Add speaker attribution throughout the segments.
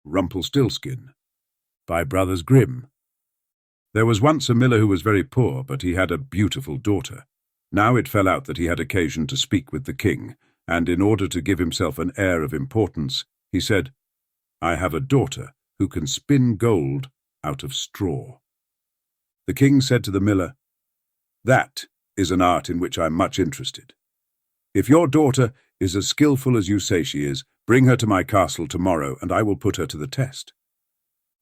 Speaker 1: Rumpelstiltskin by Brothers Grimm. There was once a miller who was very poor, but he had a beautiful daughter. Now it fell out that he had occasion to speak with the king, and in order to give himself an air of importance, he said, "I have a daughter who can spin gold out of straw." The king said to the miller, "That is an art in which I am much interested. If your daughter is as skillful as you say she is, bring her to my castle tomorrow, and I will put her to the test."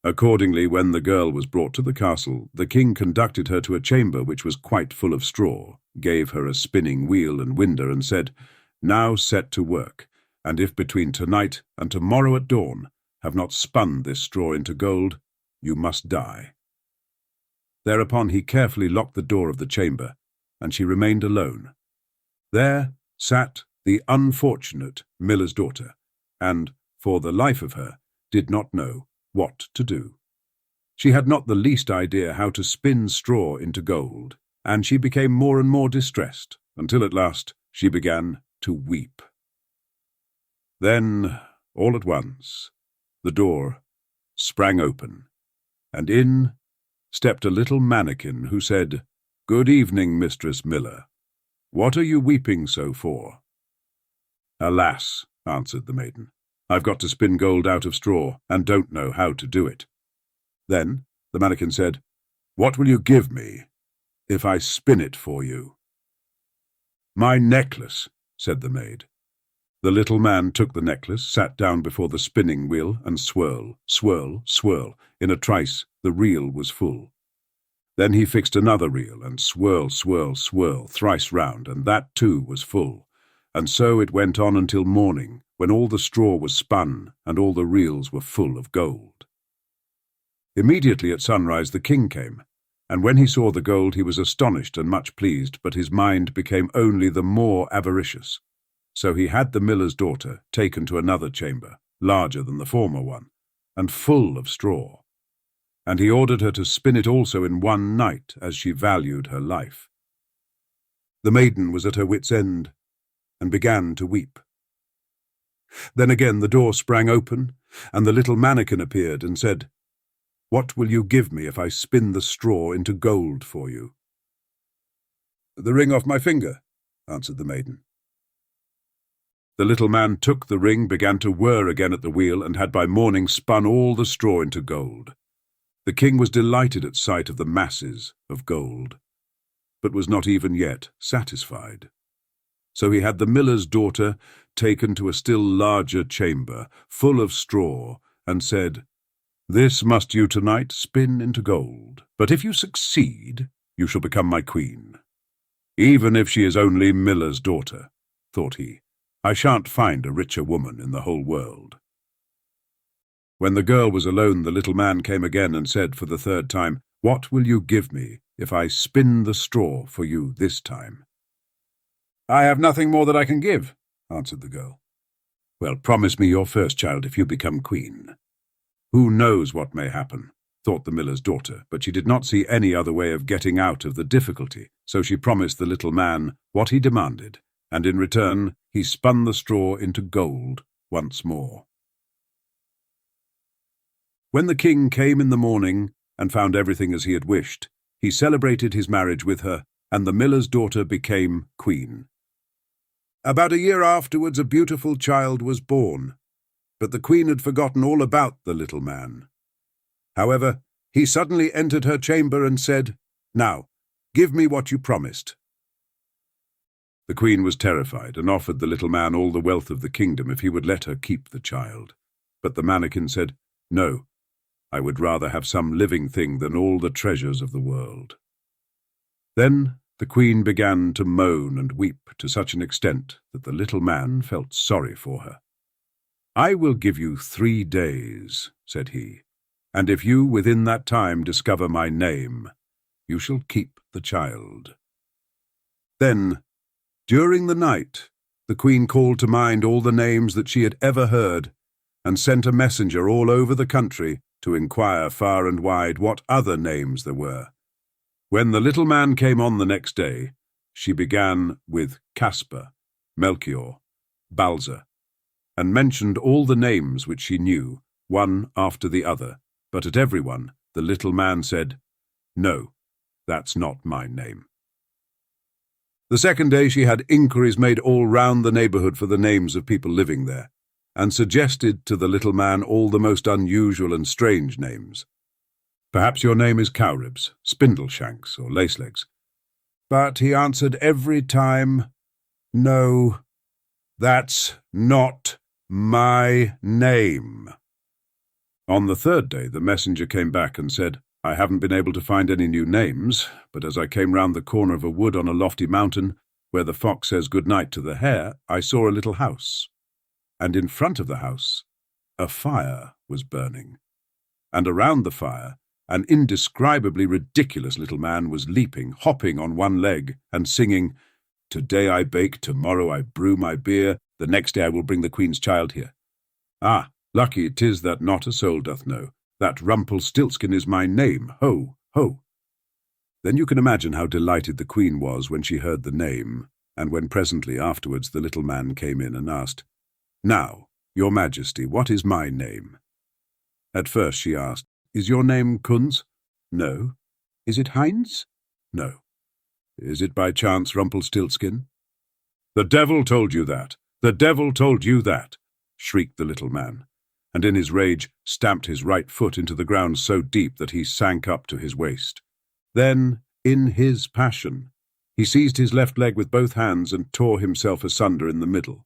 Speaker 1: Accordingly, when the girl was brought to the castle, the king conducted her to a chamber which was quite full of straw, gave her a spinning wheel and winder, and said, "Now set to work, and if between tonight and tomorrow at dawn have not spun this straw into gold, you must die." Thereupon he carefully locked the door of the chamber, and she remained alone. There sat the unfortunate miller's daughter, and, for the life of her, did not know what to do. She had not the least idea how to spin straw into gold, and she became more and more distressed, until at last she began to weep. Then, all at once, the door sprang open, and in stepped a little mannikin who said, "Good evening, Mistress Miller. What are you weeping so for?" "Alas," answered the maiden, "I've got to spin gold out of straw, and don't know how to do it." Then the mannikin said, "What will you give me if I spin it for you?" "My necklace," said the maid. The little man took the necklace, sat down before the spinning wheel, and swirl, swirl, swirl. In a trice the reel was full. Then he fixed another reel, and swirl, swirl, swirl, thrice round, and that too was full. And so it went on until morning, when all the straw was spun, and all the reels were full of gold. Immediately at sunrise the king came, and when he saw the gold he was astonished and much pleased, but his mind became only the more avaricious. So he had the miller's daughter taken to another chamber, larger than the former one, and full of straw. And he ordered her to spin it also in one night, as she valued her life. The maiden was at her wit's end, and began to weep. Then again the door sprang open, and the little mannikin appeared and said, "What will you give me if I spin the straw into gold for you?" "The ring off my finger," answered the maiden. The little man took the ring, began to whir again at the wheel, and had by morning spun all the straw into gold. The king was delighted at sight of the masses of gold, but was not even yet satisfied. So he had the miller's daughter taken to a still larger chamber, full of straw, and said, "This must you tonight spin into gold, but if you succeed, you shall become my queen. Even if she is only miller's daughter," thought he, "I shan't find a richer woman in the whole world." When the girl was alone, the little man came again and said for the third time, "What will you give me if I spin the straw for you this time?" "I have nothing more that I can give," answered the girl. "Well, promise me your first child if you become queen." "Who knows what may happen?" thought the miller's daughter, but she did not see any other way of getting out of the difficulty, so she promised the little man what he demanded, and in return he spun the straw into gold once more. When the king came in the morning and found everything as he had wished, he celebrated his marriage with her, and the miller's daughter became queen. About a year afterwards a beautiful child was born, but the queen had forgotten all about the little man. However, he suddenly entered her chamber and said, "Now, give me what you promised." The queen was terrified and offered the little man all the wealth of the kingdom if he would let her keep the child. But the mannikin said, "No, I would rather have some living thing than all the treasures of the world." Then the queen began to moan and weep to such an extent that the little man felt sorry for her. "I will give you 3 days," said he, "and if you within that time discover my name, you shall keep the child." Then, during the night, the queen called to mind all the names that she had ever heard, and sent a messenger all over the country to inquire far and wide what other names there were. When the little man came on the next day, she began with Caspar, Melchior, Balzer, and mentioned all the names which she knew, one after the other, but at everyone the little man said, "No, that's not my name." The second day she had inquiries made all round the neighbourhood for the names of people living there, and suggested to the little man all the most unusual and strange names. "Perhaps your name is Cowribs, Spindleshanks, or Lacelegs." But he answered every time, "No, that's not my name." On the third day the messenger came back and said, "I haven't been able to find any new names, but as I came round the corner of a wood on a lofty mountain, where the fox says good night to the hare, I saw a little house, and in front of the house a fire was burning, and around the fire an indescribably ridiculous little man was leaping, hopping on one leg, and singing, 'Today I bake, tomorrow I brew my beer, the next day I will bring the Queen's child here. Ah, lucky it is that not a soul doth know, that Rumpelstiltskin is my name, ho, ho.' Then you can imagine how delighted the Queen was when she heard the name, and when presently afterwards the little man came in and asked, 'Now, your Majesty, what is my name?' At first she asked, 'Is your name Kunz?' 'No.' 'Is it Heinz?' 'No.' 'Is it by chance Rumpelstiltskin?' 'The devil told you that! The devil told you that!' shrieked the little man, and in his rage stamped his right foot into the ground so deep that he sank up to his waist. Then, in his passion, he seized his left leg with both hands and tore himself asunder in the middle.